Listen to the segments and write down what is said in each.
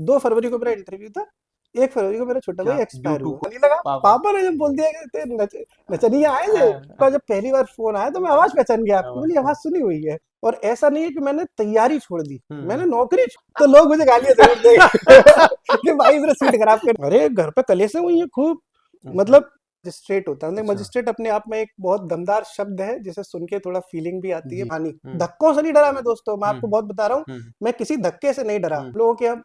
2 फरवरी को मेरा इंटरव्यू था, 1 फरवरी को मेरा छोटा क्या भाई एक्सपायर यूट्यूब हुआ। नहीं लगा, पापा? पापा ने जब बोल दिया कि नचनिया आए थे, हाँ, तो जब पहली बार फोन आया तो मैं आवाज पहचान गया, आपकी बोली हाँ, आवाज सुनी हुई है। और ऐसा नहीं है कि मैंने तैयारी छोड़ दी, मैंने हम्म। नौकरी तो लोग मुझे गालियां जरूर देंगे कि भाई इसने सीट खराब कर, अरे घर पे कलेसे हुई है खूब। मतलब मजिस्ट्रेट होता है, अच्छा। मजिस्ट्रेट अपने आप में एक बहुत दमदार शब्द है, जिसे सुन के थोड़ा फीलिंग भी आती है। जी। पानी हम्म। धक्कों से नहीं डरा मैं दोस्तों, मैं आपको हम्म। बहुत बता रहा हूँ, हम्म। मैं किसी धक्के से नहीं डरा। हम्म। लोगों की अब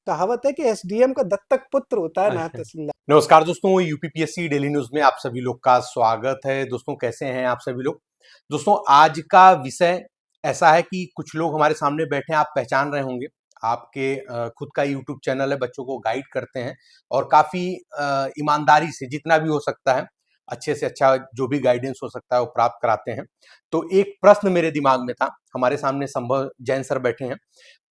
कहावत है कि एसडीएम का दत्तक पुत्र होता है नायब तहसीलदार। नमस्कार दोस्तों, यूपीपीएससी डेली न्यूज में आप सभी लोग का स्वागत है। दोस्तों कैसे हैं आप सभी लोग? दोस्तों आज का विषय ऐसा है कि कुछ लोग हमारे सामने बैठे हैं, आप पहचान रहे होंगे। आपके खुद का यूट्यूब चैनल है, बच्चों को गाइड करते हैं और काफी ईमानदारी से जितना भी हो सकता है, अच्छे से अच्छा जो भी गाइडेंस हो सकता है वो प्राप्त कराते हैं। तो एक प्रश्न मेरे दिमाग में था, हमारे सामने संभव जैन सर बैठे हैं।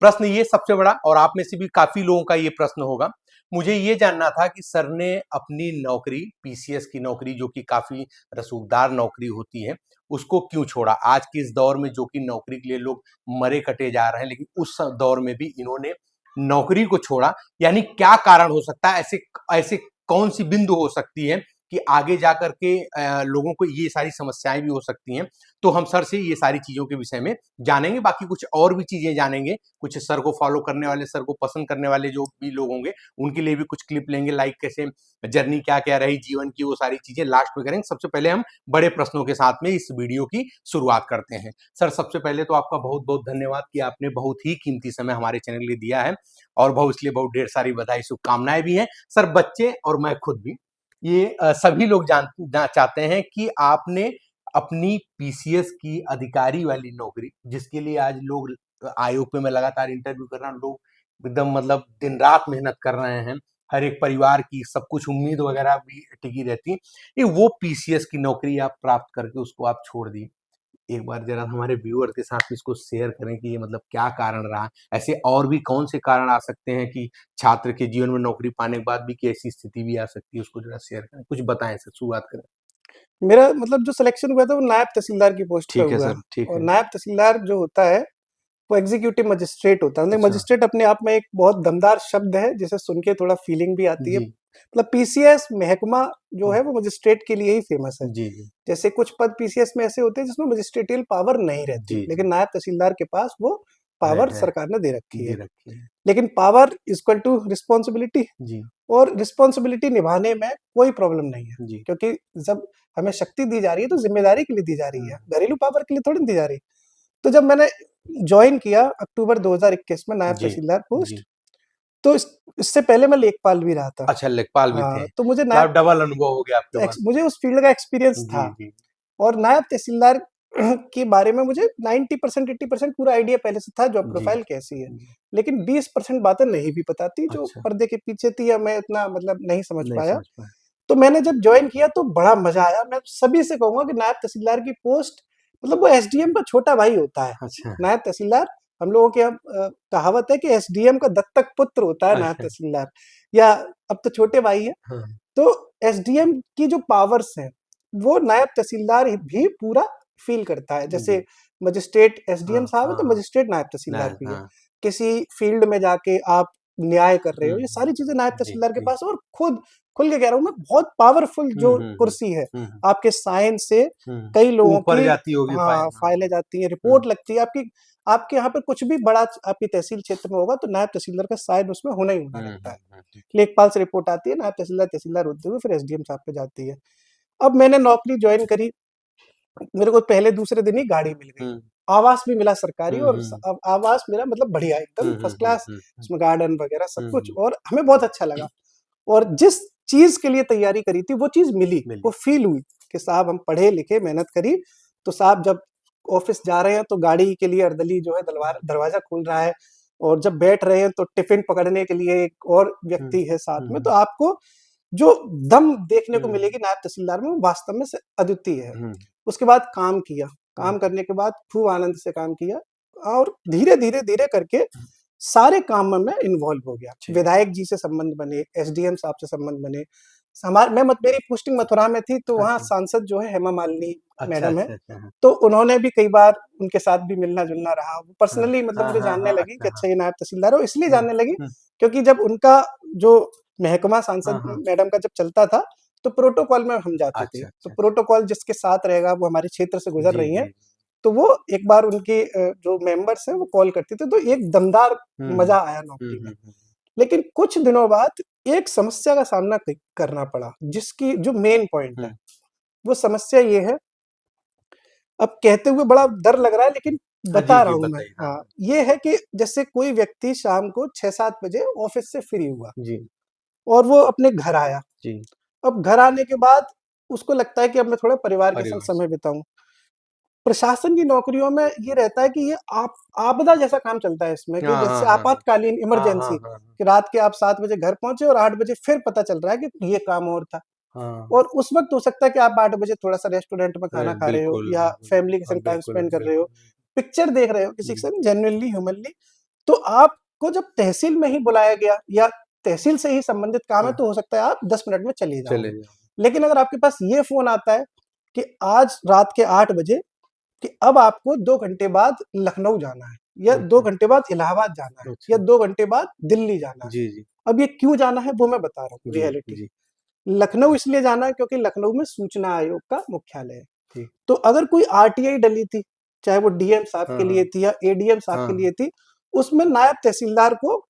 प्रश्न ये सबसे बड़ा, और आप में से भी काफी लोगों का ये प्रश्न होगा, मुझे ये जानना था कि सर ने अपनी नौकरी, पीसीएस की नौकरी जो कि काफी रसूखदार नौकरी होती है, उसको क्यों छोड़ा? आज के इस दौर में जो कि नौकरी के लिए लोग मरे कटे जा रहे हैं, लेकिन उस दौर में भी इन्होंने नौकरी को छोड़ा। यानी क्या कारण हो सकता है? ऐसे ऐसे कौन सी बिंदु हो सकती है कि आगे जाकर के लोगों को ये सारी समस्याएं भी हो सकती हैं? तो हम सर से ये सारी चीजों के विषय में जानेंगे, बाकी कुछ और भी चीजें जानेंगे। कुछ सर को फॉलो करने वाले, सर को पसंद करने वाले जो भी लोग होंगे, उनके लिए भी कुछ क्लिप लेंगे, लाइक कैसे जर्नी क्या क्या रही जीवन की, वो सारी चीजें लास्ट में करेंगे। सबसे पहले हम बड़े प्रश्नों के साथ में इस वीडियो की शुरुआत करते हैं। सर सबसे पहले तो आपका बहुत बहुत धन्यवाद कि आपने बहुत ही कीमती समय हमारे चैनल के लिए दिया है, और बहुत इसलिए बहुत ढेर सारी बधाई शुभकामनाएं भी हैं। सर बच्चे और मैं खुद भी ये सभी लोग जानना चाहते हैं कि आपने अपनी पीसीएस की अधिकारी वाली नौकरी, जिसके लिए आज लोग आयोग पे मैं लगातार इंटरव्यू कर रहा हूँ, लोग एकदम मतलब दिन रात मेहनत कर रहे हैं, हर एक परिवार की सब कुछ उम्मीद वगैरह भी टिकी रहती है, ये वो पीसीएस की नौकरी आप प्राप्त करके उसको आप छोड़ दी। एक बार जरा हमारे व्यूअर के साथ इसको शेयर करें कि ये मतलब क्या कारण रहा, ऐसे और भी कौन से कारण आ सकते हैं कि छात्र के जीवन में नौकरी पाने के बाद भी कि ऐसी स्थिति भी आ सकती है, उसको जरा शेयर करें, कुछ बताएं सर, शुरुआत करें। मेरा मतलब जो सिलेक्शन हुआ था वो नायब तहसीलदार की पोस्ट पे ठीक है हुआ, सर, ठीक और है। नायब तहसीलदार जो होता है वो एग्जीक्यूटिव मजिस्ट्रेट होता है। अच्छा। मजिस्ट्रेट अपने आप में एक बहुत दमदार शब्द है, जिसे सुन के थोड़ा फीलिंग भी आती है। जी। मतलब पीसीएस महकमा जो हम्म। है वो मजिस्ट्रेट के लिए ही फेमस है। जी जी। जैसे कुछ पद पीसीएस में ऐसे होते हैं जिसमें मजिस्ट्रेटियल पावर नहीं रहती, जी जी। लेकिन नायब तहसीलदार के पास वो पावर है, सरकार ने दे रखी दे है। रखी है। लेकिन पावर इक्वल टू रिस्पॉन्सिबिलिटी, जी और रिस्पॉन्सिबिलिटी निभाने में कोई प्रॉब्लम नहीं है, जी। क्योंकि जब हमें शक्ति दी जा रही है तो जिम्मेदारी के लिए दी जा रही है, घरेलू पावर के लिए थोड़ी दी जा रही। तो जब मैंने ज्वाइन किया अक्टूबर 2021 में नायब जी तहसीलदार पोस्ट, जी। तो इससे पहले मैं लेखपाल भी रहा था। अच्छा, लेखपाल भी थे, हाँ, तो मुझे नायब मतलब डबल अनुभव हो गया आपके पास। मुझे उस फील्ड का एक्सपीरियंस जी था, जी। और नायब तहसीलदार के बारे में मुझे 90% 80% पूरा आइडिया पहले से था, जॉब जी प्रोफाइल कैसी है। जी। लेकिन 20% बातें नहीं भी पता थी, जो अच्छा, पर्दे के पीछे थी, या मैं इतना मतलब नहीं समझ नहीं पाया। समझ पाए। तो मैंने जब ज्वाइन किया तो बड़ा मजा आया। मैं सभी से कहूंगा कि नायब तहसीलदार की पोस्ट मतलब वो एसडीएम का छोटा भाई होता है। अच्छा। नायब तहसीलदार, हम लोगों की अब कहावत है कि एसडीएम का दत्तक पुत्र होता है नायब अच्छा। तहसीलदार, या अब तो छोटे भाई है। हाँ। तो एसडीएम की जो पावर्स हैं वो नायब तहसीलदार भी पूरा फील करता है। जी। जैसे मजिस्ट्रेट हाँ एसडीएम साहब है, तो हाँ। मजिस्ट्रेट नायब तहसीलदार नायक, भी है। हाँ। किसी फील्ड में जाके आप न्याय कर रहे हो, ये सारी चीजें नायब जी तहसीलदार के जी। पास। और खुद खुल के कह रहा हूँ मैं, बहुत पावरफुल जो कुर्सी है। हम्म। आपके साइन से हम्म। कई लोगों ऊपर की, जाती होगी फाइल, हाँ, हाँ। फाइलें जाती हैं, हम्म। रिपोर्ट लगती है आपकी। आपके यहाँ पे कुछ भी बड़ा आपकी तहसील क्षेत्र में होगा तो नायब तहसीलदार का साइन उसमें होना ही होना रहता है। लेखपाल से रिपोर्ट आती है, नायब तहसीलदार तहसीलदार होते हुए फिर एसडीएम साहब पे जाती है। अब मैंने नौकरी ज्वाइन करी, मेरे को पहले दूसरे दिन ही गाड़ी मिल गई, हम्म। आवास भी मिला सरकारी, और हम्म। आवास मेरा मतलब बढ़िया, एकदम फर्स्ट क्लास, हम्म। उसमें गार्डन वगैरह सब कुछ, हम्म। और हमें बहुत अच्छा लगा। और जिस चीज के लिए तैयारी करी थी वो चीज मिली, वो मिली। फील हुई कि साहब हम पढ़े लिखे, मेहनत करी। तो साहब जब ऑफिस जा रहे हैं तो गाड़ी के लिए अर्दली जो है दरवाजा खोल रहा है, और जब बैठ रहे हैं तो टिफिन पकड़ने के लिए एक और व्यक्ति है साथ में, तो आपको जो दम देखने को मिलेगी नायब तहसीलदार में, वो वास्तव में से अद्वितीय है। उसके बाद काम किया, काम करने के बाद खूब आनंद से काम किया, और धीरे धीरे धीरे करके सारे काम में मैं इन्वॉल्व हो गया। विधायक जी से संबंध बने, एसडीएम साहब से संबंध बने। मेरी पोस्टिंग मथुरा में थी, तो वहाँ अच्छा। सांसद जो है हेमा मालिनी अच्छा, मैडम है, अच्छा, अच्छा, हाँ। तो उन्होंने भी कई बार उनके साथ भी मिलना-जुलना रहा। वो हाँ, पर्सनली मतलब हाँ, मुझे हाँ, जानने हाँ, लगी अच्छा, कि हाँ। अच्छा ये नायब तहसीलदार है, और इसलिए हुँ, जानने लगी हुँ। क्योंकि जब उनका जो महकमा हाँ, सांसद हाँ। मैडम का जब चलता था, तो प्रोटोकॉल में हम जाते थे। अच्छा, तो अच्छा, अच्छा। प्रोटोकॉल जिसके साथ रहेगा वो हमारे क्षेत्र से गुज़र जी, रही हैं, जी। तो वो एक बार उनके जो मेंबर्स हैं वो कॉल करती थी, तो एक दमदार हुँ, हुँ। मज़ा आया हुँ, नौकरी में। हुँ, हुँ। लेकिन कुछ दिनों बाद एक समस्या का सामना करना पड़ा, जिसकी जो मेन पॉइंट है, हुँ। वो समस्या ये है, अब कहते हुए बड़ा डर लग रहा है लेकिन हाँ, जी, बता रहा जी, हूँ मैं। बताइए। हाँ, हाँ, हाँ। ये है कि जैसे कोई व्यक्ति शाम को 6-7 बजे ऑफिस से फ्री हुआ जी, और वो अपने घर आया। जी। अब घर आने के बाद उसको लगता है कि अब मैं थोड़ा परिवार के संग परिवार से समय बिताऊँ। प्रशासन की नौकरियों में ये रहता है कि ये आपदा जैसा काम चलता है इसमें, कि हाँ, हाँ, जैसे हाँ, हाँ। आपातकालीन हाँ, हाँ, इमरजेंसी, हाँ, हाँ। कि रात के आप 7 बजे घर पहुँचे और 8 बजे फिर पता चल रहा है कि ये काम और था। हाँ। और उस वक़्त हो सकता है कि आप 8 बजे थोड़ा-सा रेस्टोरेंट में खाना खा रहे हो बिल्कुल, या बिल्कुल। फैमिली के हाँ, संग टाइम बिल्कुल, स्पेंड कर रहे हो, बिल्कुल। पिक्चर देख रहे हो किसी के जी, संग जेन्युइनली, ह्यूमनली। तो आपको जब तहसील में ही बुलाया गया या तहसील से ही संबंधित काम है, हाँ, तो हो सकता है आप 10 मिनट में चले चले जाओगे। जाओ। लेकिन अगर आपके पास ये फ़ोन आता है कि आज रात के 8 बजे कि अब आपको 2 घंटे बाद लखनऊ जाना है, या 2 अच्छा, घंटे बाद इलाहाबाद जाना है, या अच्छा। 2 घंटे बाद दिल्ली जाना है। जी, जी। अब ये क्यों जाना है वो मैं बता रहा हूँ जी, रियलिटी। जी, लखनऊ इसलिए जाना है क्योंकि लखनऊ में सूचना आयोग का मुख्यालय है। जी। तो अगर कोई आरटीआई डली थी, चाहे वो डीएम साहब हाँ, के लिए हाँ। थी या एडीएम साहब के हाँ, लिए थी, उसमें नायब तहसीलदार को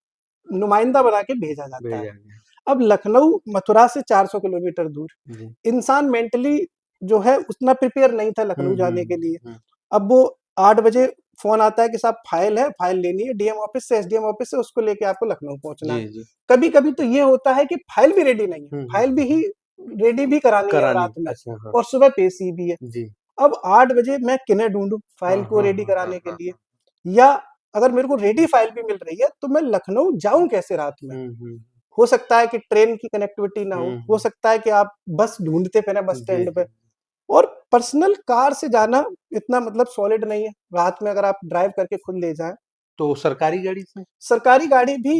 नुमाइंदा बना के भेजा जाता है। भेजा गया। अब लखनऊ मथुरा से 400 किलोमीटर दूर, जी। इंसान मेंटली जो है उतना प्रिपेयर नहीं था हुँ, लखनऊ हुँ, जाने के लिए। हुँ। अब वो 8 बजे फ़ोन आता है कि साहब फाइल है, फाइल लेनी है डीएम ऑफ़िस से, एसडीएम ऑफ़िस से, उसको लेके आपको लखनऊ पहुँचना है। जी, जी। कभी-कभी तो ये होता है कि फाइल भी रेडी नहीं है, हुँ, हुँ, फाइल भी हुँ, ही हुँ। रेडी भी करानी है करानी रात में, अच्छा, हाँ। और सुबह पेशी भी है। जी। अब 8 बजे मैं किन्हें ढूँढूँ हाँ, फाइल को हाँ, रेडी हाँ, हाँ, कराने के हाँ, लिए? हाँ। या अगर मेरे को रेडी फाइल भी मिल रही है, तो मैं लखनऊ जाऊँ कैसे रात में? हुँ, हुँ। हो सकता है कि ट्रेन की कनेक्टिविटी ना हुँ, हो हुँ। सकता है कि आप बस ढूँढते फिरें बस जी, स्टैंड पे, जी। और पर्सनल कार से जाना इतना मतलब सॉलिड नहीं है। रात में अगर आप ड्राइव करके खुद ले जाएँ, तो सरकारी गाड़ी से? सरकारी गाड़ी भी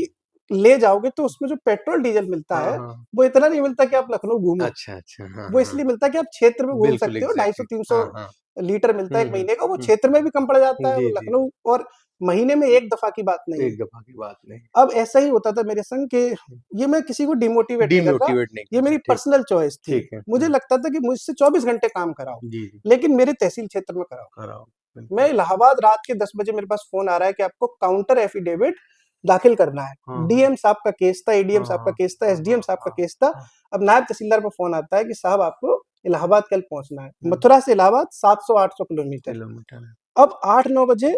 ले जाओगे तो उसमें जो पेट्रोल डीज़ल मिलता हाँ, है, हाँ। वो इतना नहीं मिलता कि आप लखनऊ घूमो। अच्छा, अच्छा। हाँ, वो हाँ। इसलिए मिलता है कि आप क्षेत्र में घूम बिल्कुल सकते हो, एग्ज़ैक्टली। 250-300 हाँ, हाँ। लीटर मिलता है हुँ, 1 हुँ, महीने का, वो हुँ। क्षेत्र में भी कम पड़ जाता है, वो जी, जी। लखनऊ, और महीने में 1 दफ़ा की बात नहीं है। एक दफ़ा की बात नहीं। अब ऐसा ही होता था मेरे संग कि हुँ। ये मैं किसी को डिमोटिवेट नहीं कर रहा, डिमोटिवेट नहीं ये कर रहे, मेरी ठीक, पर्सनल चॉइस थी। ठीक है। मुझे हुँ। लगता था कि मुझसे 24 घंटे काम कराओ, जी, जी। लेकिन मेरे तहसील क्षेत्र में कराओ। कराओ, मैं बिल्कुल। इलाहाबाद रात के 10 बजे मेरे पास फ़ोन आ रहा है कि आपको काउंटर एफिडेविट दाखिल करना है। हाँ, हाँ। डीएम साहब का केस था, एडीएम हाँ, साहब का हाँ। केस था, हाँ, एसडीएम हाँ, साहब का हाँ, केस था। हाँ। अब नायब तहसीलदार पे फ़ोन आता है कि साहब आपको इलाहाबाद कल पहुँचना है। हुँ। मथुरा से इलाहाबाद 700-800 किलोमीटर। किलोमीटर है। अब 8-9 बजे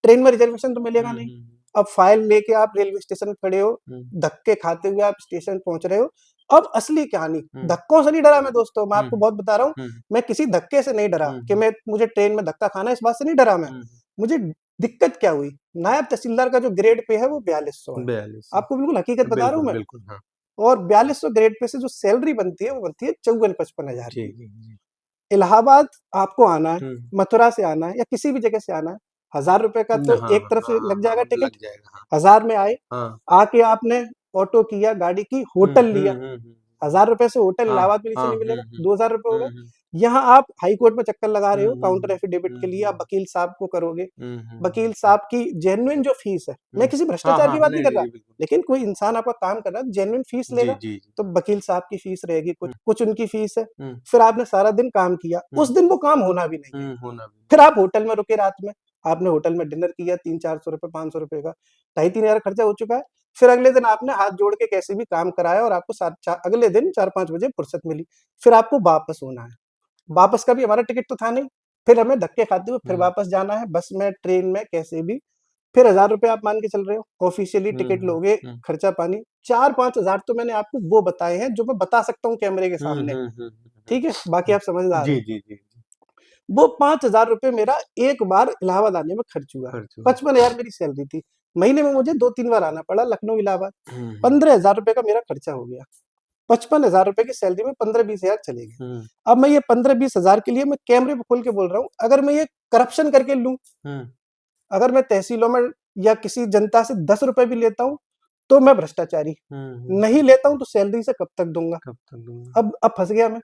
ट्रेन में रिज़र्वेशन तो हुँ, मिलेगा नहीं। हुँ, हुँ। अब फाइल लेके आप रेलवे स्टेशन खड़े हो, हुँ, धक्के खाते हुए आप स्टेशन पहुँच रहे हो। अब असली कहानी, हुँ, धक्कों से नहीं डरा मैं दोस्तों, मैं हुँ, आपको बहुत बता रहा हूँ। हुँ, मैं किसी धक्के से नहीं डरा हुँ, कि हुँ, मुझे ट्रेन में धक्का खाना है, इस बात से नहीं डरा मैं। हुँ। मुझे दिक्कत क्या हुई? नायब तहसीलदार का जो ग्रेड पे है वो 4200 है। 4200 आपको बिल्कुल हकीकत बता रहा हूँ बिल्कुल, मैं। बिल्कुल, हाँ। और 4200 ग्रेड पे से जो सैलरी बनती है वो बनती है 54-55 हज़ार जी, की। जी, जी। इलाहाबाद आपको आना है, हुँ। मथुरा से आना है या किसी भी जगह से आना है, ₹1000 का न तो हाँ, एक तरफ हाँ, से हाँ, लग हाँ, जाएगा टिकट। लग जाएगा, हाँ। 1000 में आए, हाँ। आके आपने ऑटो किया, गाड़ी की, हुँ, होटल हुँ, लिया। हुँ, हुँ। ₹1000 से होटल हाँ, इलाहाबाद में नीचे हाँ, नहीं हुँ, मिलेगा, हुँ। ₹2000 हो हुँ, गए। हुँ। यहाँ आप हाई कोर्ट में चक्कर लगा रहे हुँ, हो, हुँ, काउंटर हुँ। एफिडेविट हुँ, के लिए, आप हुँ। वकील साहब को करोगे। हुँ, हुँ, वकील हुँ, हुँ। साहब की जेन्युइन जो फीस है, मैं हुँ। किसी हाँ, भ्रष्टाचार की हाँ। बात नहीं नहीं, कर नहीं, रहा, जी, बिल्कुल। लेकिन कोई इंसान आपका काम कर रहा है, जेन्युइन फीस जी, लेगा, जी, जी। तो वकील साहब की फीस रहेगी कुछ, हुँ, कुछ उनकी फीस है। हुँ, फिर आपने सारा दिन काम किया, हुँ, उस दिन वो काम होना भी नहीं है। हुँ, होना भी फिर आप होटल में रुके रात में, आपने होटल में डिनर किया, 300-400 ₹500 का, 2500-3000 खर्चा हो चुका है। फिर अगले दिन आपने हाथ जोड़ के कैसे भी काम कराया और आपको अगले दिन 4-5 बजे फुर्सत मिली। फिर आपको वापस होना है। वापस का भी हमारा टिकट तो था नहीं, फिर हमें धक्के खाते हुए फिर हुँ, वापस जाना है, बस में, ट्रेन में, कैसे भी। फिर ₹1000 आप मान के चल रहे हो, ऑफ़िशियली हुँ, टिकट हुँ, लोगे, हुँ। खर्चा पानी, 4-5 हज़ार तो मैंने आपको वो बताए हैं, जो मैं बता सकता हूँ कैमरे के हुँ, सामने, हुँ, हुँ, हुँ, हुँ, ठीक है? बाकी हुँ। आप समझदार जी, हो। जी, जी, जी। वो ₹5000 मेरा एक बार इलाहाबाद आने में खर्च हुआ। खर्च हुआ। 55,000 मेरी सैलरी थी। महीने में मुझे 2-3 बार आना पड़ा लखनऊ, इलाहाबाद। हुँ, हुँ, ₹15,000 का मेरा खर्चा हो गया। ₹55,000 की सैलरी में 15-20 हज़ार चले गए। हुँ, अब मैं ये 15-20 हज़ार के लिए मैं कैमरे पे खोल के बोल रहा हूँ, अगर मैं ये करप्शन करके लूँ, हुँ। अगर मैं तहसीलों में या किसी जनता से ₹10 भी लेता हूँ, तो मैं भ्रष्टाचारी, नहीं लेता हूँ तो सैलरी से कब तक दूंगा। अब फंस गया मैं।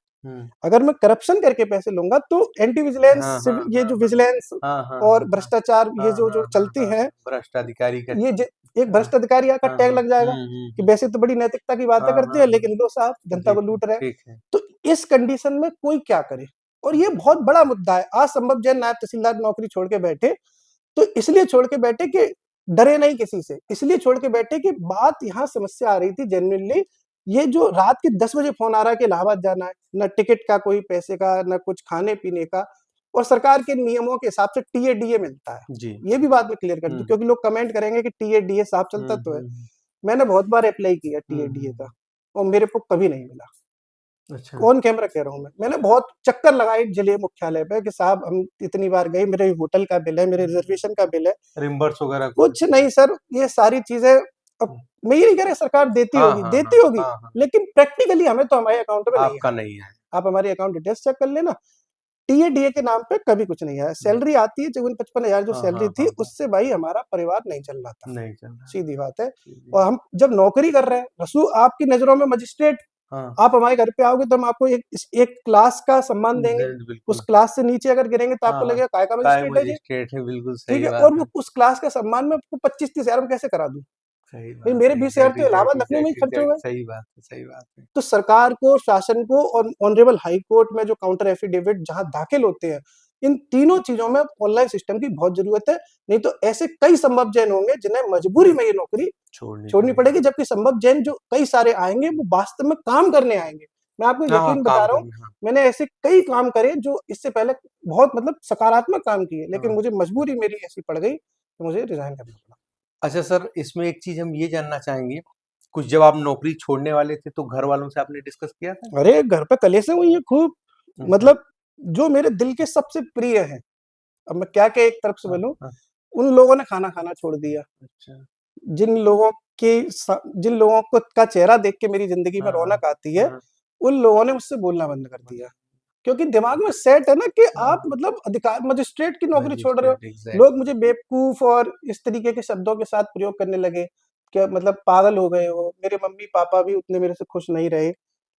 अगर मैं करप्शन करके पैसे लूंगा तो एंटी विजिलेंस, ये जो विजिलेंस और भ्रष्टाचार, ये जो जो चलती हैं, भ्रष्ट अधिकारी का ये एक भ्रष्ट अधिकारी का टैग लग जाएगा कि वैसे तो बड़ी नैतिकता की बातें करते हैं, लेकिन लो साहब जनता को लूट रहे हैं। तो इस कंडीशन में कोई क्या करे, और ये बहुत बड़ा मुद्दा है। आज संभव जैन नायब तहसीलदार नौकरी छोड़ के बैठे, तो इसलिए छोड़ के बैठे कि डरे नहीं किसी से, इसलिए छोड़ के बैठे कि बात यहाँ समस्या आ रही थी जेन्युइनली। ये जो रात के 10 बजे फोन आ रहा है कि इलाहाबाद जाना है, न टिकट का कोई पैसे का, न कुछ खाने पीने का, और सरकार के नियमों के हिसाब से टीए-डीए मिलता है जी। ये भी बात में क्लियर कर दूं, क्योंकि लोग कमेंट करेंगे कि टीए-डीए साफ चलता तो है। मैंने बहुत बार अप्लाई किया टीए-डीए का, और मेरे को कभी नहीं मिला। अच्छा। ऑन कैमरा कह रहा हूँ मैंने बहुत चक्कर लगाए जिले मुख्यालय पे कि साहब हम इतनी बार गए, मेरे होटल का बिल है, मेरे रिजर्वेशन का बिल है, रिम्बर्स वगैरह कुछ नहीं सर। ये सारी चीजें, अब मैं ये नहीं कह रहा सरकार देती होगी, लेकिन प्रैक्टिकली हमें तो हमारे अकाउंट में नहीं है। आप हमारे अकाउंट डिटेल्स चेक कर लेना, टीए-डीए के नाम पे कभी कुछ नहीं आया। सैलरी आती है 54-55 जो सैलरी थी, उससे भाई हमारा परिवार नहीं चल रहा था, सीधी बात है। और हम जब नौकरी कर रहे हैं, रसू आपकी नजरों में मजिस्ट्रेट, आप हमारे घर पे आओगे तो हम आपको एक क्लास का सम्मान देंगे। उस क्लास से नीचे अगर गिरेंगे तो आपको लगेगा काय का मजिस्ट्रेट है, बिल्कुल सही है। और वो उस क्लास का सम्मान में आपको 25-30 हजार में कैसे करा दूं? मेरे 20 हजार तो इलाहाबाद लखनऊ में ही खर्च हो गए। सही बात है। तो सरकार को, शासन को, और ऑनरेबल हाई कोर्ट में जो काउंटर एफिडेविट जहां दाखिल होते हैं, इन तीनों चीजों में ऑनलाइन सिस्टम की बहुत जरूरत है। नहीं तो ऐसे कई संभव जैन होंगे जिन्हें मजबूरी में ये नौकरी छोड़नी पड़ेगी, जबकि संभव जैन जो कई सारे आएंगे वो वास्तव में काम करने आएंगे। मैं आपको यकीन बता रहा हूँ, मैंने ऐसे कई काम करे जो इससे पहले बहुत मतलब सकारात्मक काम किए, लेकिन मुझे मजबूरी मेरी ऐसी पड़ गई कि मुझे रिजाइन करना पड़ा। अच्छा सर, इसमें एक चीज हम ये जानना चाहेंगे, कुछ जब आप नौकरी छोड़ने वाले थे तो घर वालों से आपने डिस्कस किया था? अरे घर पे कलेशें हुई हैं खूब, मतलब जो मेरे दिल के सबसे प्रिय हैं, अब मैं क्या एक तरफ से बोलूं, उन लोगों ने खाना खाना छोड़ दिया। अच्छा। जिन लोगों को का चेहरा देख के मेरी जिंदगी में रौनक आती है, उन लोगों ने मुझसे बोलना बंद कर दिया, क्योंकि दिमाग में सेट है ना कि आप मतलब अधिकार मजिस्ट्रेट की नौकरी छोड़ रहे हो। लोग मुझे बेवकूफ और इस तरीके के शब्दों के साथ प्रयोग करने लगे कि मतलब पागल हो गए हो। मेरे मम्मी पापा भी उतने मेरे से खुश नहीं रहे,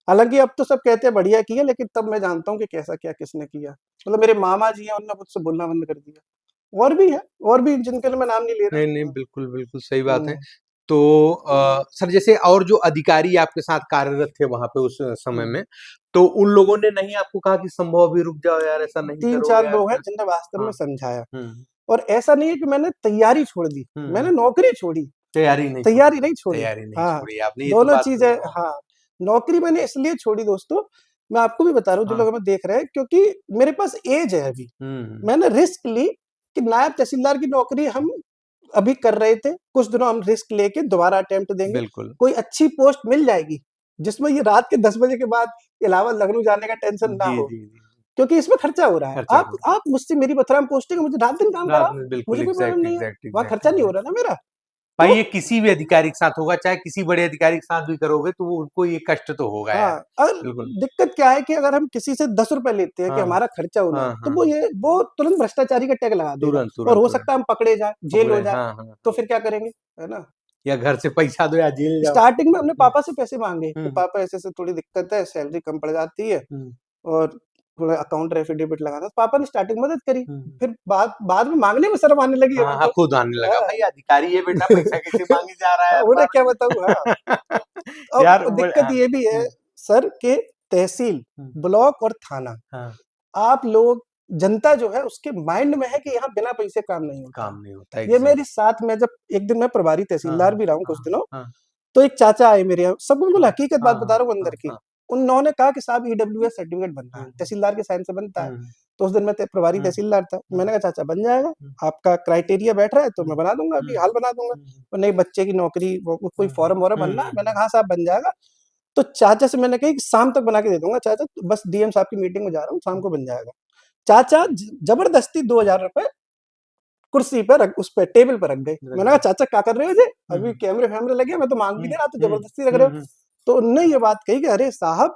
हालांकि अब तो सब कहते हैं बढ़िया किया, लेकिन तब मैं जानता हूँ कि कैसा क्या किसने किया। मतलब मेरे मामा जी हैं, उन्होंने मुझसे बोलना बंद कर दिया। और भी है, और भी जिनके लिए मैं नाम नहीं ले रहा। नहीं बिल्कुल सही बात है। तो सर, जैसे और जो अधिकारी आपके साथ कार्यरत थे वहां पे उस समय में, तो उन लोगों ने नहीं आपको कहा कि संभव अभी रुक जाओ यार, ऐसा नहीं करो? 3-4 लोग हैं जिन्हें वास्तव में समझाया, और ऐसा नहीं है कि मैंने तैयारी छोड़ दी, मैंने नौकरी छोड़ी, तैयारी नहीं छोड़ी। आपने दोनों चीजें। हाँ, नौकरी मैंने इसलिए छोड़ी दोस्तों, मैं आपको भी बता रहा हूँ, जो लोग हमें देख रहे हैं, क्योंकि मेरे पास एज है अभी। मैंने रिस्क ली कि नायब तहसीलदार की नौकरी हम अभी कर रहे थे, कुछ दिनों हम रिस्क लेके दोबारा अटेम्प्ट देंगे, कोई अच्छी पोस्ट मिल जाएगी जिसमें ये रात के 10 बजे के बाद इलाहाबाद लखनऊ जाने का टेंशन ना हो, क्योंकि इसमें खर्चा हो रहा है। आप मुझसे मेरी बथुरा में पोस्टिंग, मुझे रात दिन काम कराओ, मुझे कोई प्रॉब्लम नहीं है, वहाँ खर्चा नहीं हो रहा ना मेरा। भाई ये किसी भी अधिकारी के साथ होगा, चाहे किसी बड़े अधिकारी के साथ भी करोगे तो उनको ये कष्ट तो होगा। दिक्कत क्या है कि अगर हम किसी से 10 रुपए लेते हैं कि हमारा खर्चा होना है, तो वो तुरंत भ्रष्टाचारी का टैग लगा देगा, और हो सकता है हम पकड़े जाए, जेल हो जाए, तो फिर क्या करेंगे, है ना? या घर से पैसा दो या जेल जाओ। स्टार्टिंग में हमने पापा से पैसे मांगे कि पापा ऐसे थोड़ी दिक्कत है, सैलरी कम पड़ जाती है, और थोड़ा अकाउंट एफिडेविट लगाना, तो पापा ने स्टार्टिंग मदद करी। फिर बाद में मांगने में शर्म आने लगी। खुद आने लगा, भाई अधिकारी है बेटा, पैसा कैसे मांगे जा रहा है, उन्हें क्या बताऊं। यार दिक्कत ये भी है सर के तहसील, ब्लॉक और थाना, आप लोग जनता जो है उसके माइंड में है कि यहाँ बिना पैसे काम नहीं होता। ये मेरे साथ में जब एक दिन मैं प्रभारी तहसीलदार भी रहा हूँ कुछ दिनों, तो एक चाचा आए मेरे यहाँ, सब बिल्कुल हकीकत बात बता रहा हूँ अंदर की। उन्होंने कहा कि साहब ईडब्ल्यूएस सर्टिफिकेट बनना है, तहसीलदार के साइन से बनता है। तो उस दिन मैं प्रभारी तहसीलदार था, मैंने कहा चाचा बन जाएगा, आपका क्राइटेरिया बैठ रहा है तो मैं बना दूंगा, अभी हाल बना दूंगा। और नहीं, बच्चे की नौकरी, वो कोई फॉर्म वॉर्म बनना है। मैंने कहा साहब बन जाएगा। तो चाचा से मैंने कहा शाम तक बना के दे दूंगा चाचा, बस डीएम साहब की मीटिंग में जा रहा हूँ, शाम को बन जाएगा। चाचा जबरदस्ती 2000 रुपए कुर्सी पर उस पे टेबल पर रख गए। मैंने कहा चाचा क्या कर रहे हो जी, अभी कैमरे फैमरे लगे, मैं तो मांग भी नहीं रहा, तो जबरदस्ती रख रहे हो। तो उन्होंने ये बात कही कि अरे साहब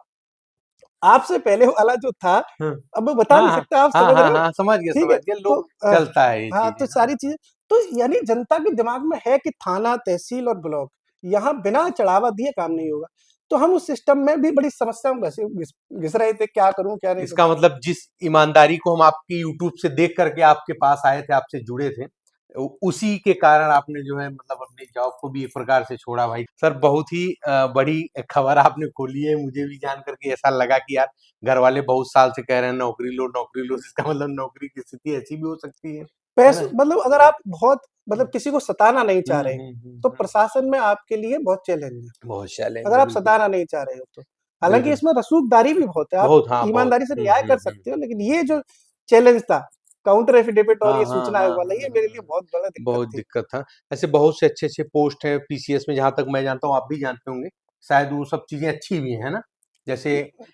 आपसे पहले वाला जो था, अब वो बता नहीं सकता, आप समझ रहे हो? समझ गया, लोग चलता है। हाँ, तो सारी चीजें, तो यानी जनता के दिमाग में है कि थाना, तहसील और ब्लॉक यहाँ बिना चढ़ावा दिए काम नहीं होगा। तो हम उस सिस्टम में भी बड़ी समस्या में घिस रहे थे, क्या करूँ क्या नहीं इसका करूँ। मतलब जिस ईमानदारी को हम आपकी यूट्यूब से देख करके आपके पास आए थे, आपसे जुड़े थे, उसी के कारण आपने जो है मतलब अपनी जॉब को भी एक प्रकार से छोड़ा भाई। सर बहुत ही बड़ी खबर आपने खोली है, मुझे भी जान करके ऐसा लगा कि यार घर वाले बहुत साल से कह रहे हैं नौकरी लो, इसका मतलब नौकरी की स्थिति ऐसी भी हो सकती है पैसों ना? मतलब अगर आप बहुत मतलब हुँ, किसी को सताना नहीं चाह हुँ, रहे, हुँ, हुँ, तो हुँ। प्रशासन में आपके लिए बहुत चैलेंज है। बहुत चैलेंज अगर है, आप बिल्कुल, सताना नहीं चाह रहे हो तो। हालाँकि बिल्कुल। इसमें रसूखदारी भी बहुत है, आप बहुत, हाँ, बहुत। ईमानदारी से हुँ, न्याय हुँ, कर हुँ। सकते हो, लेकिन ये जो चैलेंज था, काउंटर एफिडेविट और हाँ, ये हाँ, सूचना हाँ, आयोग वाला, हाँ, ये हाँ, मेरे लिए हाँ। बहुत बड़ा दिक्कत बहुत थी। दिक्कत था। ऐसे बहुत से अच्छे-अच्छे पोस्ट हैं पीसीएस में, जहाँ तक मैं जानता हूँ आप भी जानते होंगे। शायद वो सब चीज़ें अच्छी भी हैं, है ना? जैसे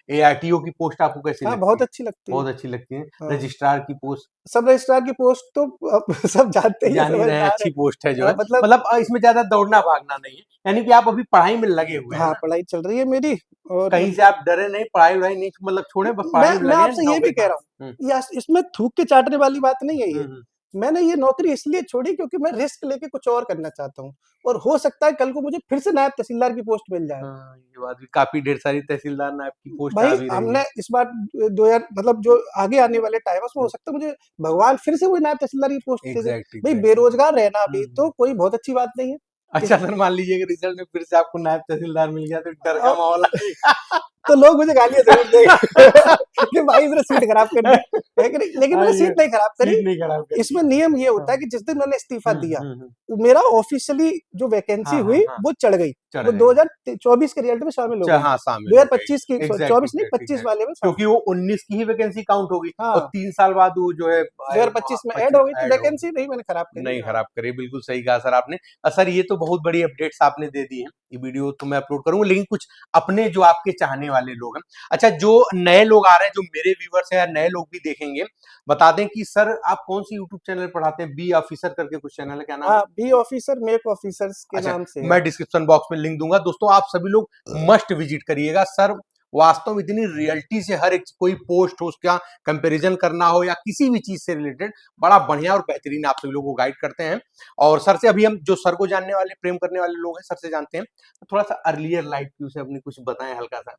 एआरटीओ की पोस्ट आपको कैसी हाँ, लगती बहुत है? अच्छी लगती है। बहुत अच्छी लगती है। हाँ, रजिस्ट्रार की पोस्ट सब रजिस्ट्रार की पोस्ट तो अब सब जानते ही हैं, जान ही रहे हैं, समझदार है। अच्छी पोस्ट है जो है। मतलब मतलब इसमें ज़्यादा दौड़ना-भागना नहीं है। यानी कि आप अभी पढ़ाई में लगे हुए हैं, है हाँ, ना? पढ़ाई चल रही है मेरी और कहीं से आप डरे नहीं, पढ़ाई-वढ़ाई नहीं मतलब छोड़े, बस पढ़ाई में मैं लगे हैं, आपसे ये भी नौकरी कह का। रहा हुँ, हूँ, या इसमें थूक के चाटने वाली बात नहीं है हुँ, ये। हुँ। मैंने ये नौकरी इसलिए छोड़ी क्योंकि मैं रिस्क लेके कुछ और करना चाहता हूँ, और हो सकता है कल को मुझे फिर से नायब तहसीलदार की पोस्ट मिल जाए। हाँ, ये बात भी काफ़ी ढेर सारी तहसीलदार नायब की पोस्ट आ भाई भी रही हमने हैं। इस बार 2000 मतलब जो आगे आने वाले टाइम है उसमें हो हुँ, सकता है मुझे भगवान फिर से वही नायब तहसीलदार की पोस्ट दे दे। एग्ज़ैक्ट, भाई एग्ज़ैक्ट। बेरोजगार रहना हुँ, भी हुँ। तो कोई बहुत अच्छी बात नहीं है। इस अच्छा सर, मान लीजिए कि रिजल्ट में फिर से आपको नायब तहसीलदार मिल गया तो डर का अब माहौल आएगा। तो लोग मुझे गालियाँ ज़रूर देंगे कि भाई इसने सीट खराब कर दी, है कि नहीं? लेकिन हाँ, मैंने ये सीट नहीं खराब करी। सीट नहीं खराब करी इसमें है। नियम ये हाँ। होता है कि जिस दिन मैंने इस्तीफ़ा हुँ, दिया, हुँ, हुँ। वो मेरा ऑफ़िशियली जो वैकेंसी हाँ, हाँ, हुई हाँ। वो चढ़ गई। चढ़ वो गई। 2024 के रिजल्ट में शामिल हो अच्छा, गई। हाँ, शामिल हो गई। 2025 की सॉरी एग्ज़ैक्ट, 24 नहीं एग्ज़ैक्ट, 25 एग्ज़ैक्ट। वाले में क्योंकि वो 19 की ही वैकेंसी काउंट होगी और हाँ, 3 साल बाद वो जो है 2025 में ऐड 25 हो गई, तो ऐड होगी। वैकेंसी नहीं मैंने खराब करी। नहीं हाँ। खराब करी, बिल्कुल सही कहा सर आपने। सर ये तो बहुत बड़ी अपडेट्स आपने दे दी हैं। ये वीडियो तो मैं अपलोड करूँगा, लेकिन कुछ अपने जो आपके चाहने वाले लोग हैं, अच्छा जो नए लोग आ रहे हैं, जो मेरे व्यूअर्स हैं या नए लोग भी देखेंगे, बता दें कि सर आप कौन-सी यूट्यूब चैनल पढ़ाते हैं? बी ऑफिसर करके कुछ चैनल है, क्या नाम है? हाँ, बी ऑफिसर मेक ऑफिसर्स के अच्छा, नाम से है। मैं डिस्क्रिप्शन बॉक्स में लिंक दूँगा। दोस्तों आप सभी लोग मस्ट विजिट करिएगा। सर वास्तव में इतनी रियलिटी से हर एक कोई पोस्ट हो, उसका कंपैरिजन करना हो या किसी भी चीज़ से रिलेटेड बड़ा बढ़िया और बेहतरीन आप सभी लोगों को गाइड करते हैं। और सर से अभी हम जो सर को जानने वाले, प्रेम करने वाले लोग हैं, सर से जानते हैं। तो थोड़ा-सा अर्लियर लाइफ व्यू से अपनी कुछ बताएँ हल्का-सा?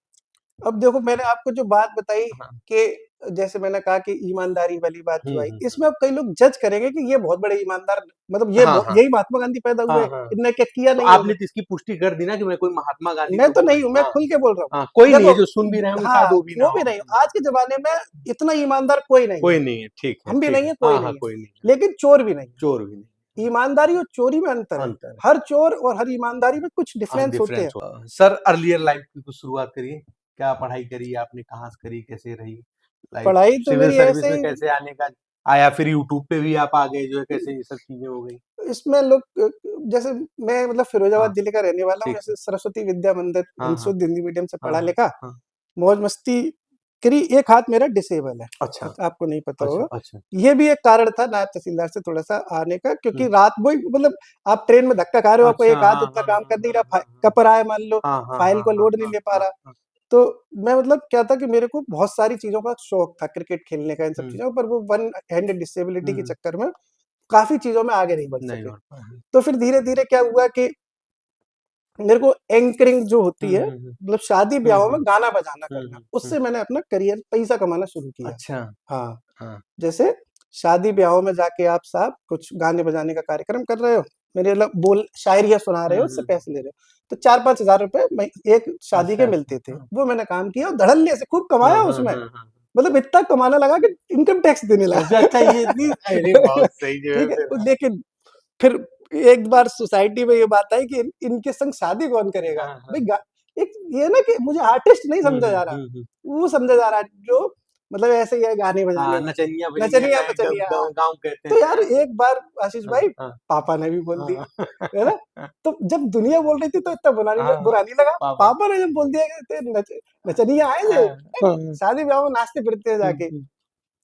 अब देखो मैंने आपको जो बात बताई हाँ। कि जैसे मैंने कहा कि ईमानदारी वाली बात हुँ, जो आई, हुँ, हुँ। इसमें अब कई लोग जज करेंगे कि ये बहुत बड़े ईमानदार, मतलब ये हाँ, हाँ। यही महात्मा गांधी पैदा हुए, हाँ, हाँ। इनने क्या किया तो नहीं आपने होगा। तो इसकी पुष्टि कर दी ना कि मैं कोई महात्मा गांधी मैं तो तो हूँ नहीं हूँ, नहीं। मैं हाँ, खुल के बोल रहा हूँ। हाँ। कोई नहीं देखो है जो सुन भी रहे होंगे, हाँ, शायद वो भी ना वो भी हो। नहीं हूँ। आज के ज़माने में इतना ईमानदार कोई नहीं कोई है। नहीं है, ठीक है, हम भी ठीक नहीं है। है, कोई हाँ, हाँ, नहीं है। कोई नहीं है। लेकिन चोर भी नहीं चोर भी नहीं। है। ईमानदारी और चोरी में अंतर है। अंतर हर चोर और हर ईमानदारी में कुछ डिफरेंस होते हैं। डिफरेंस हुआ। सर अर्लियर लाइफ की कुछ शुरुआत करिए। क्या पढ़ाई करी आपने, कहाँ से करी, कैसे रही लाइफ? पढ़ाई तो सिविल मेरी सर्विस ऐसे में ही, कैसे आने का आया, फिर यूट्यूब पे भी आप आ गए जो है, कैसे ये सब चीज़ें हो गई? इसमें लोग जैसे मैं मतलब हाँ, फिरोजाबाद जिले का रहने वाला हूँ, ठीक जैसे है। सरस्वती विद्या मंदिर हाँ, हाँ। इंस्टीट्यूट हिंदी मीडियम से हाँ, पढ़ा हाँ। लिखा, हाँ। मौज मस्ती करी। एक हाथ मेरा डिसेबल है, अच्छा, आपको नहीं पता अच्छा, होगा। अच्छा। ये भी एक कारण था नायब तहसीलदार से थोड़ा सा आने का, हुँ। क्योंकि रात को ही मतलब आप ट्रेन में धक्का खा रहे हो, आपको अच्छा, एक हाथ हाँ, उतना हाँ, काम हाँ, कर नहीं हाँ, रहा, हाँ, हाँ, कपर आए मान लो, हाँ। हाँ, फाइल हाँ, को हाँ, लोड नहीं हाँ, ले पा हाँ, रहा। हाँ। तो मैं मतलब क्या था कि मेरे को बहुत सारी चीजों का शौक था, क्रिकेट खेलने का, इन सब हुँ, चीजों पर, वो वन हैंडेड डिसेबिलिटी के हुँ। चक्कर में काफी चीजों में आगे नहीं बढ़ नहीं सके। बढ़ पाए। तो फिर धीरे धीरे क्या हुआ कि मेरे को एंकरिंग जो होती हुँ, है, हुँ, हुँ। मतलब शादी हुँ, ब्याहों हुँ। में गाना बजाना हुँ, करना, हुँ, हुँ। उससे मैंने अपना करियर पैसा कमाना शुरू किया। अच्छा, हाँ, हाँ। जैसे शादी ब्याहों में जाके आप साहब कुछ गाने बजाने का कार्यक्रम कर रहे हो, मेरे बोल शायरियाँ सुना रहे हुँ, हो, उससे हुँ, हुँ। पैसे ले रहे हो, तो 4-5 हज़ार रुपए एक शादी के अच्छा, मिलते थे। हाँ। वो मैंने काम किया और धड़ल्ले से खूब हाँ, कमाया हाँ, उसमें। हाँ, हाँ। मतलब इतना कमाने लगा कि इनकम टैक्स देने अच्छा, लगा। अच्छा ये भी अरे बहुत सही जो है ठीक है, फिर। लेकिन फिर एक बार सोसाइटी में ये बात आई कि इनके संग शादी कौन करेगा? हाँ, भाई हाँ। एक ये ना कि मुझे आर्टिस्ट नहीं हुँ, समझा हुँ, जा रहा, हुँ, हुँ। वो समझा जा रहा है जो मतलब ऐसे ही है गाने बजाने हाँ, वाले, नचनिया बजनिया नचनिया गाएँ पचनिया। हाँ, गाँव कहते तो हैं यार ना। एक बार आशीष हाँ, भाई हाँ, पापा ने भी बोल हाँ। दिया, है ना? तो जब दुनिया बोल रही थी तो इतना हाँ, हाँ, बुरा नहीं लगा। पापा पापा ने जब बोल दिया कि नचनिया आए थे, हाँ, हाँ। शादी ब्याह में नाचते फिरते हैं हुँ, जाके, हुँ,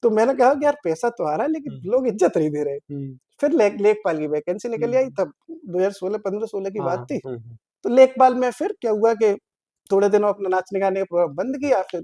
तो मैंने कहा कि यार पैसा तो आ रहा है लेकिन हुँ, लोग इज्जत नहीं दे रहे। हुँ, फिर लेखपाल की वैकेंसी निकली आई, हुँ। तब 2016 15-16 की बात हाँ, थी। हुँ, हुँ। तो लेखपाल में फिर क्या हुआ कि थोड़े दिनों अपना नाचने गाने का प्रोग्राम बंद किया, फिर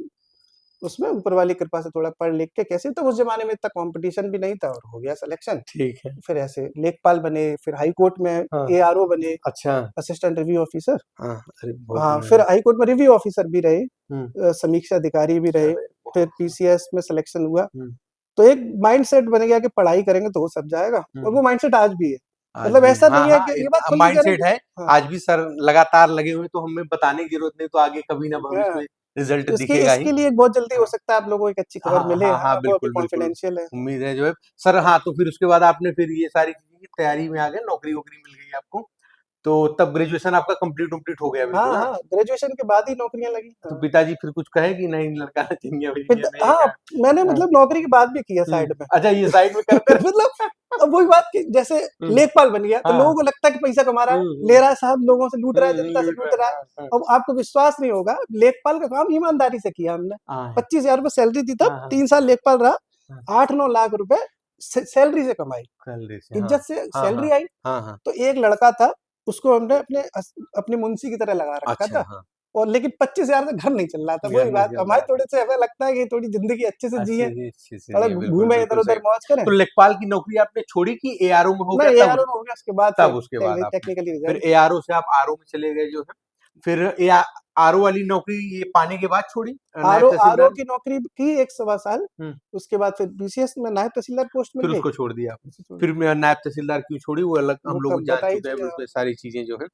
उसमें ऊपर वाली कृपा से थोड़ा पढ़ लिख के कैसे, तो उस जमाने में इतना कंपटीशन भी नहीं था और हो गया सिलेक्शन। ठीक है। फिर ऐसे लेखपाल बने, फिर हाई कोर्ट में हाँ। एआरओ बने, अच्छा। Assistant review officer. हाँ, अरे बहुत हाँ, फिर बढ़िया। हाई कोर्ट में रिव्यू ऑफिसर भी रहे, हुँ। समीक्षा अधिकारी भी रहे, अरे फिर बहुत। पीसीएस में सिलेक्शन हुआ। हुँ, तो एक माइंडसेट बन गया कि पढ़ाई करेंगे तो हो सब जाएगा, और वो हुँ। माइंडसेट आज भी है। आज मतलब भी ऐसा हाँ, नहीं है हाँ, कि ये बात खुल के कह रहे हैं माइंडसेट कि है। हाँ, आज भी सर लगातार लगे हुए हैं, तो हमें बताने की ज़रूरत नहीं, तो आगे कभी ना भविष्य हाँ, में रिज़ल्ट तो इसके दिखेगा ही। इसके लिए बहुत जल्दी हो हाँ, सकता है आप लोगों को एक अच्छी खबर हाँ, मिले, हाँ, हाँ, हाँ, वो अभी बिल्कुल, बिल्कुल। कॉन्फिडेंशियल है। उम्मीद है जो है सर हाँ, तो फिर उसके बाद आपने फिर ये सारी चीज़ें की तैयारी में आ गए, नौकरी-वोकरी मिल गई आपको, तो तब ग्रेजुएशन आपका कंप्लीट हो गया हाँ, बिल्कुल, हाँ? हाँ, ग्रेजुएशन के बाद ही नौकरियाँ लगी। तो हाँ। पिताजी फिर कुछ कहे कि नहीं लड़का इंजीनियर में हाँ, क्या? मैंने हाँ, मतलब नौकरी के बाद भी किया हुँ। साइड में। अच्छा ये साइड में करते रहे। मतलब अब वही बात कि जैसे हुँ, लेखपाल बन गया, तो हाँ। लोगों को लगता है कि पैसा कमा रहा है, हुँ, ले हुँ। रहा है साहब, लोगों से लूट रहा है, जनता से लूट लूट रहा रहा है, है। हाँ, हाँ। अब आपको विश्वास नहीं होगा, लेखपाल का काम ईमानदारी से किया हमने। हाँ, है। 25,000 रुपए सैलरी थी तब, हाँ, हाँ, 3 साल लेखपाल रहा, हाँ। 8-9 लाख रुपए सैलरी से कमाई, कल से हाँ। इज्जत से हाँ, हाँ। सैलरी आई। हाँ, हाँ। तो एक लड़का था, उसको हमने अपने मुंशी की तरह लगा रखा अच्छा, था, हाँ। और लेकिन 25,000 से घर नहीं चल रहा था। घर वही नहीं बात चल हमारे रहा था। थोड़े से हमें लगता है कि थोड़ी जिंदगी अच्छे से जिए, अच्छे से थोड़ा जिए, बिल्कुल, घूमे बिल्कुल इधर-उधर सही। मौज करें। तो लेखपाल की नौकरी आपने छोड़ी कि एआरओ में हो गया नहीं, तब एआरओ में हो गया, उसके बाद फिर उसके बाद आपने टेक्निकली फिर रिज़ाइन। एआरओ से आप आरओ में चले गए जो है। फिर आरओ वाली नौकरी ये पाने के बाद छोड़ी नायब आरओ आरओ तहसीलदार? की नौकरी की 1 सवा साल, हुँ। उसके बाद फिर बीसीएस में नायब तहसीलदार पोस्ट मिल फिर गई, उसको छोड़ दिया आपने। उसे छोड़ फिर दिया। मैं नायब तहसीलदार क्यों छोड़ी वो अलग वो हम लोग कब जान बता ही चुके हैं चुके हैं आप। बिल्कुल सारी चीज़ें जो है।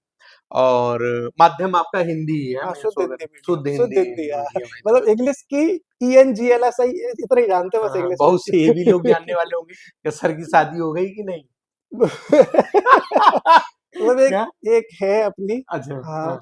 और माध्यम आपका हिंदी ही है हाँ, मैं शुद्ध सो हिंदी मीडियम, शुद्ध शुद्ध हिंदी हिंदी, हाँ। मीडियम है जो है। मतलब इंग्लिश की ईएनजीएलएसआई इतना ही जानते हैं बस हाँ, हाँ, इंग्लिश बहुत से ये भी लोग में। जानने वाले होंगे कि सर की शादी हो गई कि नहीं? मतलब एक क्या? एक है अपनी, अच्छा, हाँ, हाँ,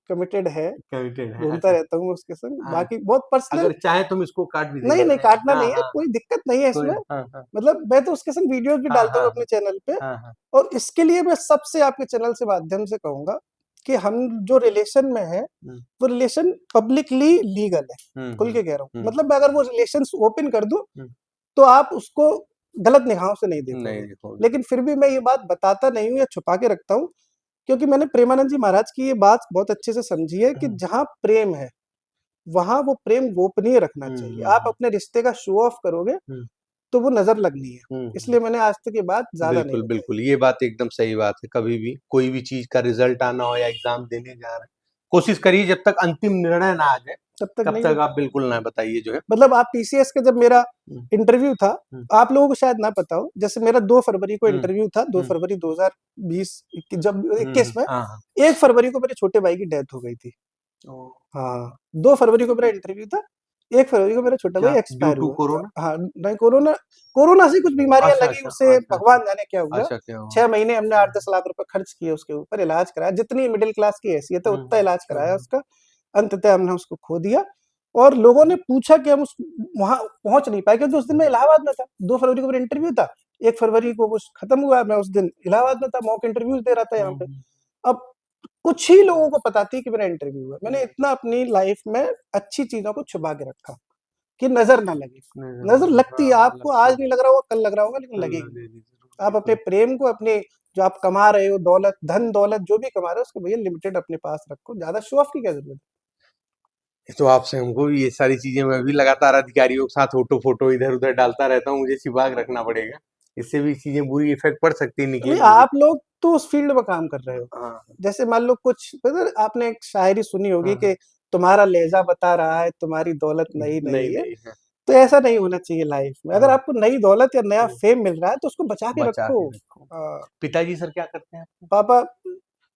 कमिटेड है, कमिटेड है, घूमता अच्छा। रहता हूँ उसके संग, हाँ, बाकी बहुत पर्सनल। अगर चाहें तो हम इसको काट भी नहीं, देंगे, नहीं, नहीं? काटना हाँ, नहीं है, हाँ, कोई दिक्कत नहीं है कोई इसमें। हाँ, हाँ, मतलब मैं तो उसके संग वीडियोज़ भी हाँ, डालता हूँ हाँ, अपने चैनल पे, हाँ, हाँ, और इसके लिए मैं सबसे आपके चैनल से माध्यम से कहूँगा कि हम जो रिलेशन में हैं, हुँ, वो रिलेशन पब्लिकली लीगल है, हुँ, खुल हुँ, के कह रहा हूँ। हुँ, मतलब मैं अगर वो रिलेशंस ओपन कर दूँ, हुँ, तो आप उसको गलत निगाहों से नहीं नहीं देखोगे। देखोगे। लेकिन फिर भी मैं ये बात बताता नहीं हूँ या छुपा के रखता हूँ, क्योंकि मैंने प्रेमानंद जी महाराज की ये बात बहुत अच्छे से समझी है कि हुँ, जहाँ प्रेम है, वहाँ वो प्रेम गोपनीय रखना हुँ, चाहिए। हुँ, आप हुँ, अपने रिश्ते का शो ऑफ करोगे, हुँ, तो वो नज़र लगनी है। हुँ, हुँ। इसलिए मैंने आज तक ये बात ज़्यादा नहीं बिल्कुल, बताई। बिल्कुल, ये बात एकदम सही बात है। कभी भी कोई भी चीज़ का रिज़ल्ट आना हो या एग्ज़ाम देने जा रहे हैं, कोशिश करिए जब तक अंतिम निर्णय ना आ जाए, तब तक तब नहीं तक आप बताया। बिल्कुल ना बताइए जो है। मतलब आप टीसीएस का जब मेरा हुँ, इंटरव्यू था, हुँ, आप लोगों को शायद ना पता हो, जैसे मेरा 2 फरवरी को हुँ, इंटरव्यू था, 2 हुँ, फरवरी 2020 जब हुँ, 21 हुँ, में, हाँ, हाँ। 1 फरवरी को मेरे छोटे भाई की डेथ हो गई थी। ओह! हाँ, 2 फरवरी को मेरा इंटरव्यू था, 1 फरवरी को मेरा छोटा क्या भाई ड्यू एक्सपायर टू हुआ। कोरोना? हाँ, नहीं, कोरोना कोरोना से कुछ बीमारियाँ अच्छा, लगी, अच्छा, उससे अच्छा, अच्छा। भगवान जाने क्या हुआ। अच्छा, क्या हुआ? 6 महीने हमने 8-10 लाख रुपए खर्च किए उसके ऊपर, इलाज कराया, जितनी मिडल क्लास की हैसियत है हुँ, उतना हुँ, इलाज हुँ, कराया हुँ। उसका। अंततः हमने उसको खो दिया, और लोगों ने पूछा कि हम उस वहाँ पहुँच नहीं पाए, क्योंकि उस दिन मैं इलाहाबाद में था। 2 फरवरी को मेरा इंटरव्यू था, 1 फरवरी को वो खत्म हुआ, मैं उस दिन इलाहाबाद में था, मॉक इंटरव्यूज़ दे रहा था यहाँ हुँ, पे। हुँ, अब कुछ ही लोगों को पता थी कि मेरा इंटरव्यू हुआ। मैंने हुँ। इतना अपनी लाइफ में अच्छी चीज़ों को छुपा के रखा कि नज़र ना लगे। नहीं, नज़र लगती है, हाँ, आपको लगती आज है। नहीं लग रहा होगा, कल लग रहा होगा, लेकिन कल लगेगी। लगेगी ज़रूर, आप अपने बिल्कुल। प्रेम को, अपने जो आप कमा रहे हो दौलत, धन-दौलत जो भी कमा रहे हो, उसको भैया लिमिटेड अपने पास रखो। ज़्यादा शो ऑफ की क्या ज़रूरत है? ये तो आपसे हमको भी ये सारी चीज़ें मैं भी लगातार अधिकारियों के साथ फ़ोटो इधर-उधर डालता रहता हूँ, मुझे छिपा के रखना पड़ेगा। इससे भी चीज़ें बुरी इफ़ेक्ट पड़ सकती है नहीं, निकेल मुझे। आप लोग तो उस फील्ड में काम कर रहे हो। हाँ, जैसे मान लो कुछ पता है, आपने एक शायरी सुनी होगी हाँ, कि हाँ। तुम्हारा लहज़ा बता रहा है, तुम्हारी दौलत नई नहीं, नहीं है। नहीं है। तो ऐसा नहीं होना चाहिए लाइफ में। अगर हाँ, आपको नई दौलत या नया हुँ, फेम मिल रहा है, तो उसको बचा के बचा रखो। के रखो। पिताजी सर क्या करते हैं आपके? पापा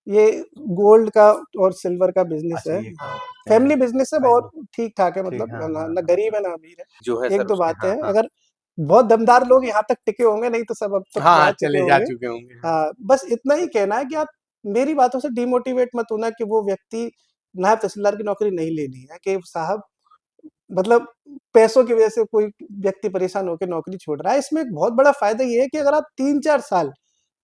ये गोल्ड का और सिल्वर का बिज़नेस अच्छा है। ये काम हाँ, करते हैं, फैमिली बिज़नेस है, फैमिली बहुत ठीक-ठाक है, ठीक मतलब हाँ, ना हाँ, ना हाँ, गरीब हाँ। है, ना अमीर है। जो है सर 1-2 उसके बातें हाँ, हैं, हाँ। अगर बहुत दमदार लोग यहाँ तक टिके होंगे, नहीं तो सब अब तक हाँ, जा हाँ, चुके चले जा होंगे। चुके होंगे, हाँ। हाँ, बस इतना ही कहना है कि आप मेरी बातों से डिमोटिवेट मत होना कि वो व्यक्ति नायब तहसीलदार की नौकरी नहीं लेनी है, कि साहब मतलब पैसों की वजह से कोई व्यक्ति परेशान होके नौकरी छोड़ रहा है। इसमें एक बहुत बड़ा फ़ायदा ये है कि अगर आप 3-4 साल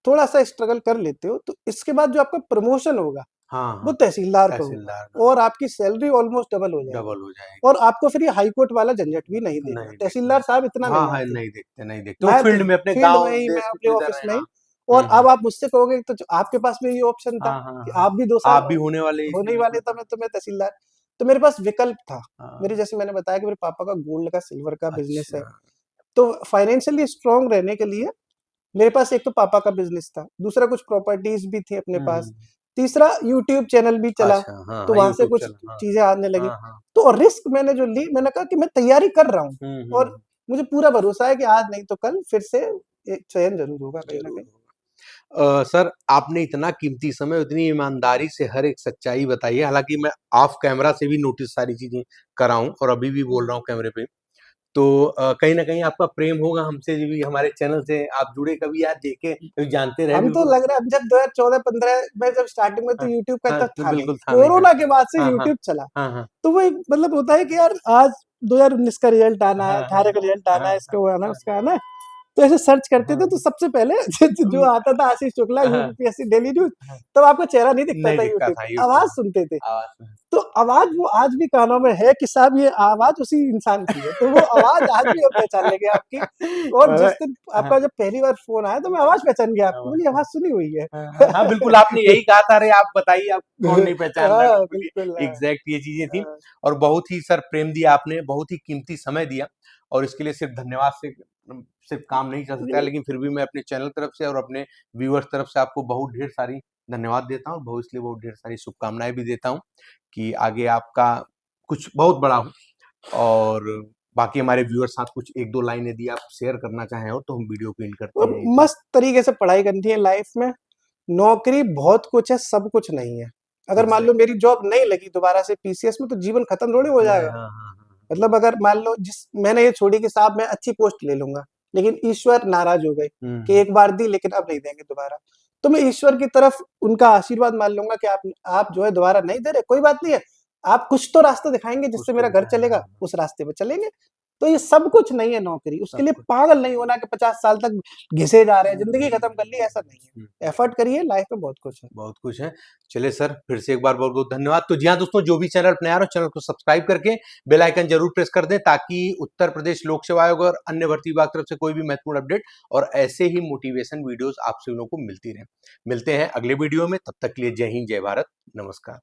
थोड़ा-सा स्ट्रगल कर लेते हो, तो इसके बाद जो आपका प्रमोशन होगा, हाँ, वो हाँ, तहसीलदार का होगा, तहसीलदार का और आपकी सैलरी ऑलमोस्ट डबल हो जाएगी, डबल हो जाएगी। और आपको फिर ये हाई कोर्ट वाला झंझट भी नहीं देखना। नहीं देखना तहसीलदार साहब इतना हाँ, नहीं हाँ, आते। नहीं देखते। वो नायब फील्ड तहसील में अपने फील्ड में गाँव, ही, मैं देश में अपने जिधर ऑफ़िस रहे में ही। हाँ। और हुँ, हुँ। अब आप मुझसे कहोगे तो आपके पास में ये ऑप्शन था हाँ, हाँ, कि हाँ। आप भी 2 साल आप भी होने वाले होने इसी ही वाले, बिल्कुल तो हाँ। मैं तहसीलदार। तो मेरे पास विकल्प था। हाँ। मेरे जैसे मैंने बताया कि मेरे पापा का गोल्ड का, सिल्वर का बिज़नेस है। अच्छा। तो फाइनेंशियली स्ट्रांग रहने के लिए मेरे पास एक तो पापा का बिज़नेस था, दूसरा कुछ प्रॉपर्टीज़ भी थी अपने पास, हुँ। तीसरा यूट्यूब चैनल भी चला, अच्छा, हाँ, तो हाँ, वहाँ से यूट्यूब कुछ चैनल, हाँ। चीज़ें आने लगी। हाँ, हाँ। तो और रिस्क मैंने जो ली, मैंने कहा कि मैं तैयारी कर रहा हूँ हुँ, और हुँ। मुझे पूरा भरोसा है कि आज नहीं तो कल फिर से एक चयन ज़रूर होगा कहीं न ज़रूर कहीं। होगा। सर आपने इतना कीमती समय, इतनी ईमानदारी से हर एक सच्चाई बताई है, हालाँकि मैं ऑफ कैमरा से भी नोटिस सारी चीज़ें करा हूँ और अभी भी बोल रहा हूँ कैमरे पे। तो कहीं न कहीं आपका प्रेम होगा हमसे भी, हमारे चैनल से आप जुड़े, कभी यार देखे, कभी जानते रहे हम तो बिल्कुल। लग रहा है, अब जब 2014-15 में जब स्टार्टिंग में तो हाँ, यूट्यूब का हाँ, इतना तो था नहीं। बिल्कुल था नहीं, कोरोना बिल्कुल। के बाद से हाँ, हाँ। यूट्यूब चला। हाँ, हाँ। तो वो एक मतलब होता है कि यार आज 2019 का रिजल्ट आना है, हाँ, हाँ। 18 का रिजल्ट आना हाँ, है, हाँ। इसका वो आना है, हाँ, उसका आना है। तो ऐसे सर्च करते थे तो हाँ। सबसे पहले जो आता था आशीष शुक्ला, हाँ, यूपीएससी डेली न्यूज़, हाँ। तब आपका चेहरा नहीं दिखता नहीं था दिखता यूट्यूब था पे, यूट्यूब आवाज़ में, सुनते थे। आवाज़ में। तो आवाज़ वो आज भी कानों में है कि साहब ये आवाज़ उसी इंसान की है। तो वो आवाज़ आज भी हम पहचान लेंगे आपकी। और जिस दिन हाँ, आपका जब पहली बार फ़ोन आया तो मैं आवाज़ पहचान गया आपकी, बोली हाँ। आवाज़ सुनी हुई है। हाँ, हाँ, हाँ, बिल्कुल आपने यही कहा था, अरे आप बताइए आप कौन नहीं पहचान रहा है, हाँ, बिल्कुल बिल्कुल। ये एग्ज़ैक्ट ये चीज़ें थी हाँ। और बहुत ही सर प्रेम दिया आपने, बहुत ही कीमती समय दिया और इसके लिए सिर्फ़ धन्यवाद से सिर्फ़ काम नहीं चल सकता है, नहीं, लेकिन फिर भी मैं अपने चैनल तरफ से और अपने व्यूअर्स तरफ से आपको बहुत ढेर सारी धन्यवाद देता हूँ और इसलिए बहुत ढेर सारी शुभकामनाएँ भी देता हूँ कि आगे आपका कुछ बहुत बड़ा हो और बाकी हमारे व्यूअर्स साथ कुछ 1-2 लाइन यदि आप शेयर करना चाहें और तो हम वीडियो को एंड करते और हैं यहीं पे। मस्त तरीके से पढ़ाई करनी है लाइफ़ में। नौकरी बहुत कुछ है, सब कुछ नहीं है। अगर मान लो एग्ज़ैक्ट मेरी जॉब नहीं लगी दोबारा से पीसीएस में तो जीवन खत्म थोड़ी हो नहीं, जाएगा। हाँ, हाँ, हाँ, हाँ। मतलब अगर मान लो जिस मैंने ये छोड़ी कि साहब मैं अच्छी पोस्ट ले लूँगा, लेकिन ईश्वर नाराज़ हो गए कि हुँ। एक बार दी लेकिन अब नहीं देंगे दोबारा। तो मैं ईश्वर की तरफ उनका आशीर्वाद मान लूँगा कि आप जो है दोबारा नहीं दे रहे, कोई बात नहीं है। आप कुछ तो रास्ता दिखाएँगे कुछ जिससे तो मेरा घर दिखाया, हाँ, चलेगा, हाँ। उस रास्ते पे चलेंगे। तो ये सब कुछ नहीं है नौकरी, उसके सब लिए कुछ। पागल नहीं होना कि 50 साल तक घिसे जा रहे हैं, ज़िंदगी खत्म कर ली, ऐसा नहीं हुँ, है। एफर्ट करिए, लाइफ में बहुत कुछ है। बहुत कुछ है। चलिए सर, फिर से एक बार बहुत-बहुत धन्यवाद। तो जी हाँ, दोस्तों जो भी चैनल पे नया हो, चैनल को सब्सक्राइब करके बेल आइकन ज़रूर प्रेस कर दें ताकि उत्तर प्रदेश लोक सेवा आयोग और अन्य भर्ती विभाग की तरफ से कोई भी महत्वपूर्ण अपडेट और ऐसे ही मोटिवेशन वीडियोज़ आप सभी लोगों को मिलती रहें। मिलते हैं अगले वीडियो में, तब तक के लिए जय हिंद, जय भारत, नमस्कार।